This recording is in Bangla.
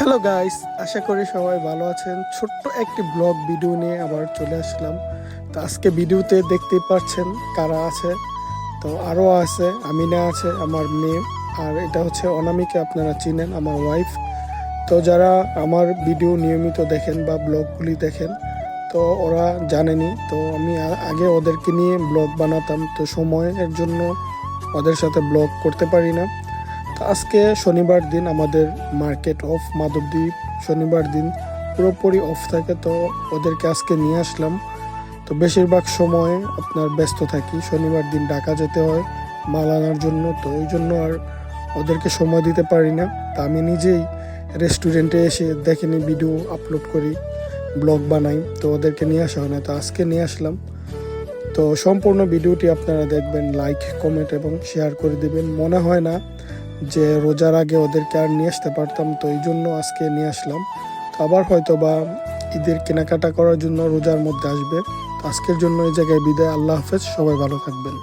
হ্যালো গাইস, আশা করি সবাই ভালো আছেন। ছোট্ট একটি ব্লগ ভিডিও নিয়ে আবার চলে আসলাম। তো আজকে ভিডিওতে দেখতেই পাচ্ছেন কারা আছে। তো আরও আছে, আমিনা আছে আমার মেয়ে, আর এটা হচ্ছে অনামিকা, আপনারা চিনেন, আমার ওয়াইফ। তো যারা আমার ভিডিও নিয়মিত দেখেন বা ব্লগগুলি দেখেন, তো ওরা জানেনি। তো আমি আগে ওদেরকে নিয়ে ব্লগ বানাতাম, তো সময়ের জন্য ওদের সাথে ব্লগ করতে পারি না। তো আজকে শনিবার দিন, আমাদের মার্কেট অফ মাধবদ্বীপ শনিবার দিন পুরোপুরি অফ থাকে। তো ওদেরকে আজকে নিয়ে আসলাম। তো বেশিরভাগ সময় আপনার ব্যস্ত থাকি, শনিবার দিন ঢাকা যেতে হয় মাল আনার জন্য, তো ওই জন্য আর ওদেরকে সময় দিতে পারি না। তা আমি নিজেই রেস্টুরেন্টে এসে দেখেনি ভিডিও আপলোড করি, ব্লগ বানাই, তো ওদেরকে নিয়ে আসা হয় না। তো আজকে নিয়ে আসলাম। তো সম্পূর্ণ ভিডিওটি আপনারা দেখবেন, লাইক কমেন্ট এবং শেয়ার করে দিবেন। মনে হয় না যে রোজার আগে ওদেরকে আর নিয়ে আসতে পারতাম, তো এই জন্য আজকে নিয়ে আসলাম। তো আবার হয়তো বা ঈদের কেনাকাটা করার জন্য রোজার মধ্যে আসবে। তো আজকের জন্য এই জায়গায় বিদায়। আল্লাহ হাফেজ, সবাই ভালো থাকবেন।